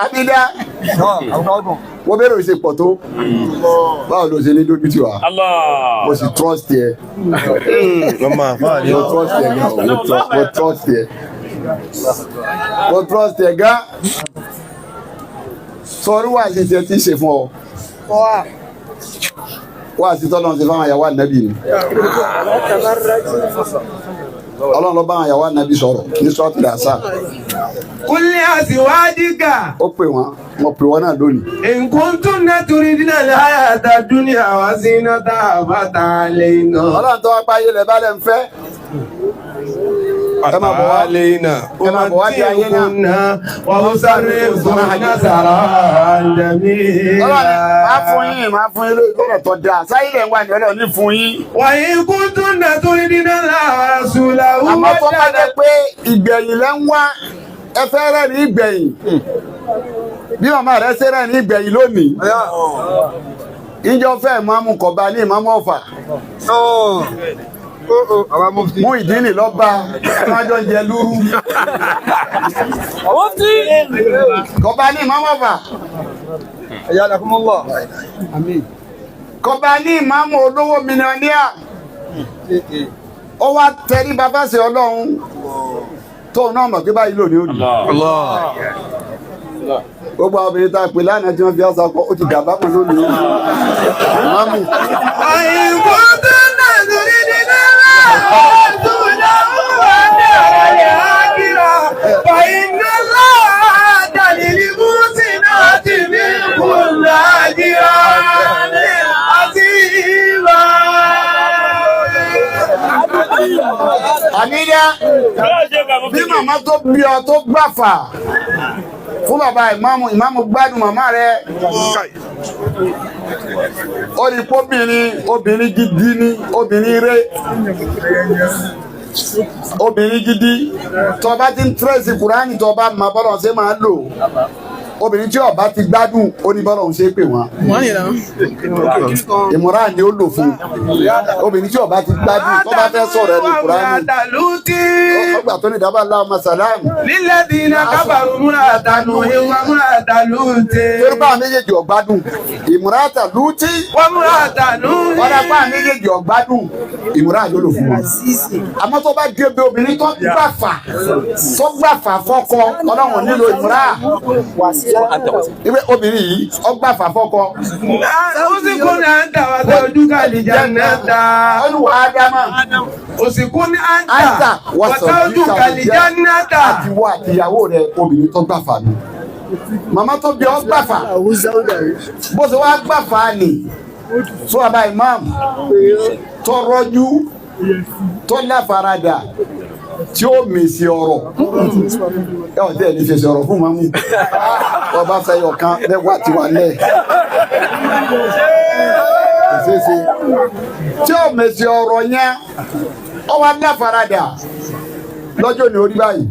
Abida wọ́n bẹ̀rẹ̀ òṣè pọ̀ tó báwo ló ṣe ní dójú tì wá mo sì trust yẹ mo trust yẹ gan sọrí wà sí tiẹ̀ tí ì ṣe fún ọ wà sí tọ́lọ́ ṣe fún àyàwó ànábì ni ọlọ́run ló bá àyàwó ànábì sọ̀rọ̀ ní sọ́ọ̀tì dàsá. Kulli azwajika. Ó pè wọ́n mo pè wọ́n náà lónìí. In kuntunna turidina al-hayata ad-dunya wa zinataha fata'alayna. Ọlọ́run tó wá pa ayé lẹ̀ bá lẹ̀ ń fẹ́. Ẹ máa bọ̀ wá alayna. ẹ máa bọ̀ wá di ayé náà. Wa usarrifukunna sarahan jamila. Ọlọ́run máa fún yín lórí ọ̀rọ̀ tó dáa. Sáyé lẹ̀ ń wá ní ọlọ́run ní fún yín. Wa in kuntunna turidina Allaha wa rasulahu. Àmọ́ tó bá jẹ́ pé ìgbẹ̀yìn lẹ́ ń wá ẹ fẹ́ rẹ̀ ní ìgbẹ̀yìn. Bí màmá rẹ̀ ṣe rẹ̀ ní ìgbẹ̀yìn lónìí. Ìjọ fẹ́ ìmáàmù Kọ̀bá ní ìmáàmù Ọ̀fà. Mú ìdílé lọ́ba ẹ̀májọ́ ń jẹ lúrú. Kọ̀bá ní ìmáàmù Ọ̀fà. Kọ̀bá ní ìmáàmù olówó mílíọ̀nìyà. Ó wá tẹrí bàbá sí Ọlọ́run tó náà mọ̀ pé báyìí lónìí òní. Gbogbo àwọn obìnrin tá a pè lánàá tí wọ́n fi ọ̀sán kọ́ ó ti dàbá mọ̀ lónìí. Ìmáàmù. Àyìnbó tó náà lórí nínú àtúndà wà ní àrẹ̀lẹ̀ àkìrà. Fàyínà láàdàlì mútì náà ti ní kùnà àjíra àti ìmọ̀. Àníyá bí màmá tó bí ọ tó gbàfà fún bàbá ìmáàmù gbádùn màmá rẹ̀ ó ní obìnrin gidi ní obìnrin rẹ̀ obìnrin gidi tó bá ti ń tírèsì Kùránì tó bá máa bọ́lọ̀ ṣe máa lò obìnrin tí ó bá ti gbádùn ó ní bọ́lọ̀ ṣe pè wọ́n ìmọ̀ràn ni ó lò fún obìnrin tí ó bá ti gbádùn tó bá fẹ́ sọ̀rọ̀ ẹni Kùránì ọgbà tó ní dábàá Allahumma salam. Lílẹ̀ dínà kábàrú múra àtànù ìwà múra àtàlùtì. Yorùbá méjèèjì ọ̀gbádùn ìmúra àtàlùtì. Wọ́n múra àtànù. Ọ̀dà pa méjèèjì ọ̀gbádùn ìmúra yóò lò fún wọn. Àmọ́ tó bá dé bí obìnrin tó gbàfà fọ́kọ Ọlọ́run nílò ìmúra. Ìwé obìnrin yìí ó gbàfà fọ́kọ. Ó sì kún ní àǹtà wà tó ojú kàlí jannata. Olúwa Ádámà. Ó sì kún ní àǹtà wà tó ojú kàlí jannata. Àtiwọ́ àtìyàwó rẹ̀ obìnrin tó gbàfà ni. Màmá tó bí ọ gbàfà. Bó ṣe wá gbàfà ni. Fún bàbá ìmáàmù tó rọ́jú tó láfaradà tí ó mèsì ọ̀rọ̀ ẹ ọ̀ tẹ́ ní fèsì ọ̀rọ̀ fún mamu ọba fẹ́yọ̀ kan lẹ́wà tí wà lẹ́ tí ó mèsì ọ̀rọ̀ yẹn ọ wá láfaradà lọ́jọ́ ní orí báyìí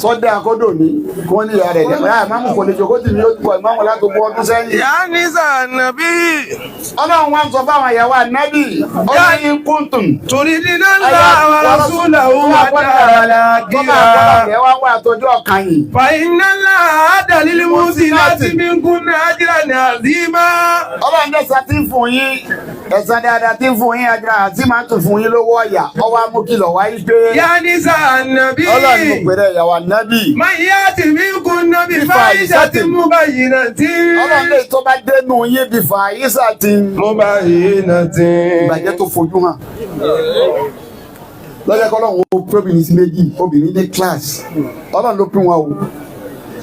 sọ́dẹ̀ àkọ́dọ̀ ní kí wọ́n ní ìyá rẹ̀ dẹ̀ ìmáàmù kò lè jòkó tì ní ojú ọ̀ ìmáàmù láti gbọ́ ọdún sẹ́yìn. Yá ní sànàbí. Ọlọ́run wá ń sọ fáwọn ìyàwó ànábì ọlọ́run yín kúntùn. Torí nínú ńlá àwọn rasúlà òun àdára kíra. Ẹ wá wá àtọ́jú ọ̀kan yìí. Fàyínà ńlá àdàlílì mùsí láti bí ń kún ní àjíra ní àzímá. Ọlọ́run dẹ́sà tí ń fún yín ẹ̀sán dáadáa tí ń fún yín àjíra àzímá tún fún yín lówó ọ̀yà ọwọ́ amúkìlọ̀ wáyé pé. Yá ní sànàbí. Ọlọ́run mo pèrè ìyàwó ànábì. Máa yá ti mí kún nábì fáyísà ti mú báyìí náà tí. Ọlọ́run lè tó bá dénú yín bí fàyísà ti. Mú báyìí náà tí. Ìbàjẹ́ tó fojú hàn. Lọ́jọ́ kọ́ Ọlọ́run ó pé obìnrin sí méjì obìnrin ní kíláàsì. Ọlọ́run ló pín wọn o.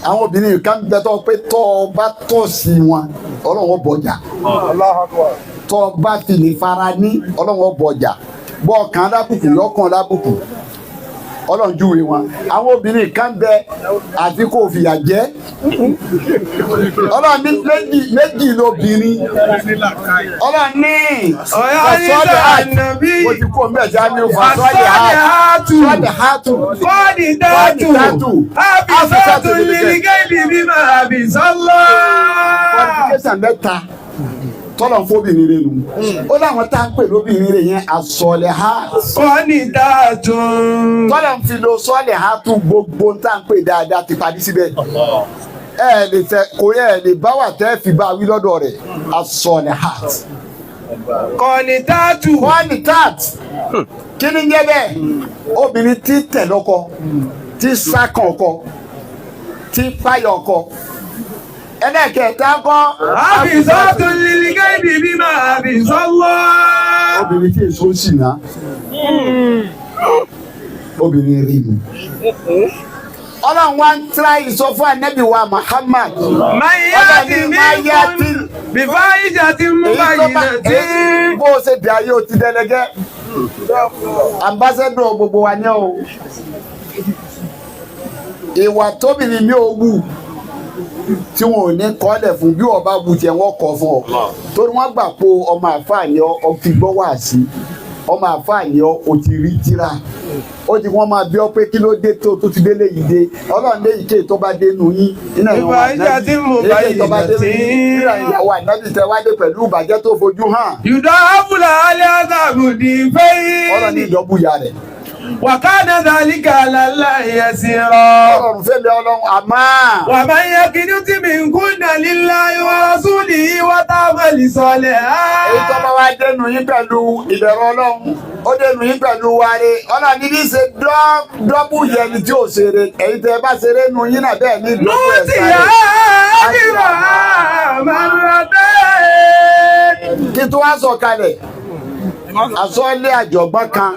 Àwọn obìnrin kan bẹ tọ́ pé tọ́ ọ bá tọ̀ sí wọn Ọlọ́run ó bọ̀jà. Tọ́ ọ bá fi lè fara ní Ọlọ́run ó bọ̀jà. Bọ́ ọkàn lábùkù lọ́kàn lábùkù. Ọlọ́run júwe wọn àwọn obìnrin kan bẹ àti kò fìyà jẹ Ọlọ́run ní méjì lóbìnrin Ọlọ́run ní ọ̀yá ànábì mo ti kó mẹ́ta ní fàṣọ́lẹ̀ hàtù fọ́ọ̀dì dátù àbísọ́tù lílígẹ́lì bímọ àbísọ́lọ́ qualification mẹ́ta tọ́lọ̀ ń fóbìnrin rẹ̀ nù ó láwọn tá ń pè lóbìnrin rẹ̀ yẹn àsọ̀lẹ̀ ha qanitatun. tọ́lọ̀ ń fi lo sọ́ọ̀lẹ̀ ha tún gbogbo tá ń pè dáadáa ti parí síbẹ̀ lè fẹ́ kò yẹ lè bá wà tẹ́ fi bá wí lọ́dọ̀ rẹ̀ àsọ̀lẹ̀ ha qanitatu. qualitat kí ni jẹ́ bẹ́ẹ̀ obìnrin tí tẹ̀ lọ́kọ tí sákàn ọkọ tí fáyọ̀ ọkọ ẹlẹ́kẹ̀ẹ́ta kọ́ hafizatun lil ghaibi bima hafizallah. obìnrin tí èso sì ná obìnrin rí mi ọlọ́run wa ń tra ìsọ fún ànábì wa Muhammad mayati minkum bifahishatin mubayyinatin. bó o ṣe dì ayé o ti dẹlẹgẹ ambassador gbogbo wa ní o ìwà tóbìnrin mi ò wù tí wọn ò ní kọ́lẹ̀ fún bí wọ́n bá wù tiẹ̀ wọ́n kọ́ fún ọ torí wọ́n gbà pé ọmọ àfààní ọ fi gbọ́ wá sí ọmọ àfààní ọ ti rí tíra ó ti wọ́n máa bí ọ pé kí ló dé tó ti délé yìí dé ọlọ́run lé ìké tó bá dé nu yín iná ìwọ̀n ànábì èké tó bá dé nu yín nígbà ìyàwó ànábì tẹ wá dé pẹ̀lú ìbàjẹ́ tó fojú hàn. yudafu al-'adhabu difayn. ọlọ́run ní ìdọ́bù ya rẹ̀. wa kana dhalika 'ala Allahi yasira. ọlọ́run fẹ́ mi ọlọ́run àmọ́. wa man yaqinuti minkunna lillahi wa rasulihi wa ta'mal salihan. èyí tó bá wá dénú yín pẹ̀lú ìbẹ̀rù ọlọ́run ó dénú yín pẹ̀lú wáre ọlọ́run níbi ṣe dọ́bù yẹni tí ò ṣeré èyí tẹ bá ṣeré nu yín náà bẹ́ẹ̀ ní ìdọ́bù ẹ̀ sáré. kí tó wá sọ kalẹ̀ àsọlé àjọ̀gbọ́n kan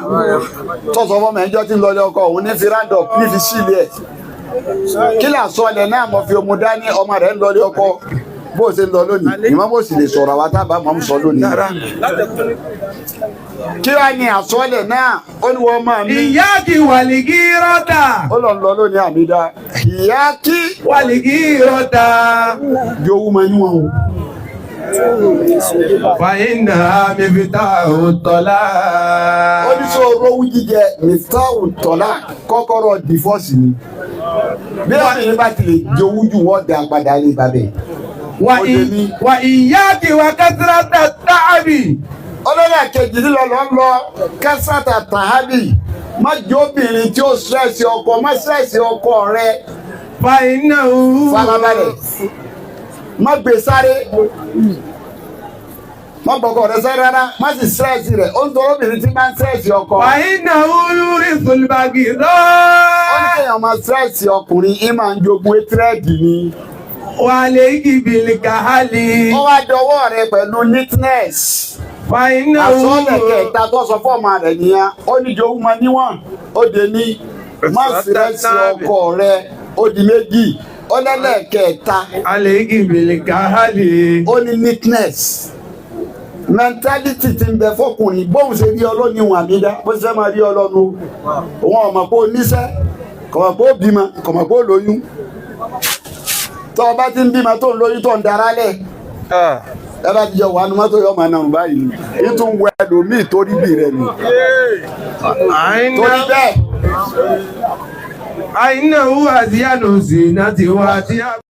tọ́sọ̀ fọmọ ẹjọ́ tí ń lọlé ọkọ òun ní fi rándọ̀ ní fi sílẹ̀ kí là sọlẹ̀ náà mo fi omu dání ọmọ rẹ̀ ń lọlé ọkọ bó ṣe ń lọ lónìí ìmọ̀ bó sì lè sọ̀rọ̀ àwọn tábà máa ń sọ lónìí. kí wàá ní àsọlẹ̀ náà ó ní wọ́n máa mi. Iyaki waligirata. ó lọ lónìí àmìdá Iyaki waligirata. yòówù máa ń wọ̀n o. Fàyínà miftahu tọ́lá. Oníṣòro owó jíjẹ miftahu tọ́lá kọ́kọ́rọ́ dìfọ́sì ni. Bí wọ́n ní bá ti lè jowú jù wọ́n dá padà lè bàbẹ̀. Wà ìyáàkì wa kásírátà tààbì. Olórí àkejì lílọ lọ kásírátà tààbì. Má jẹ́ obìnrin tí ó sírẹ́sì ọkọ, má sírẹ́sì ọkọ rẹ. Fàyínà òun. Farabalẹ̀. Má gbé sáré. Má gbọ́kọ̀ rẹ sáré rárá, má sì sírẹ́sì rẹ̀. Ó ń tọrọ obìnrin tí máa ń sírẹ́sì ọkọ. Fàyínà òun rí sùlùbàgì lọ. Ó ní kéèyàn máa sírẹ́sì ọkùnrin, í máa ń jogún étírẹ́ẹ̀dì ni. Wà lè kìbìlì kàhálì. Ó wá dọwọ́ rẹ pẹ̀lú neatness. Fàyínà òun. Àsọ̀lẹ̀ kẹta tó sọ fọ́ọ̀mù rẹ̀ nìyẹn. Ó ní jowú máa níwọ̀n. Ó dé ní má sírẹ́sì ọkọ rẹ. Ó di méjì. Ó lẹ́lẹ́kẹta. Àlèkìbìlì kàhálì. Ó ní neatness. Mentality ti ń bẹ fọkùnrin bóun ṣe rí ọlọ́ni wọn àbídá bó ṣe máa rí ọlọ́nu òun ọmọ pé ó níṣẹ́ kọ̀mọ̀ pé ó bímọ kọ̀mọ̀ pé ó lóyún tó o bá ti ń bímọ tó ń lóyún tó ń dara lẹ̀ ẹ bá ti jọ wà nù mọ́tò yọ ọmọ náà báyìí ní tún wẹ ẹlòmíì torí bì rẹ nù torí bẹ́ẹ̀. Àìnáwó àti àlòsì náà ti wá tí a.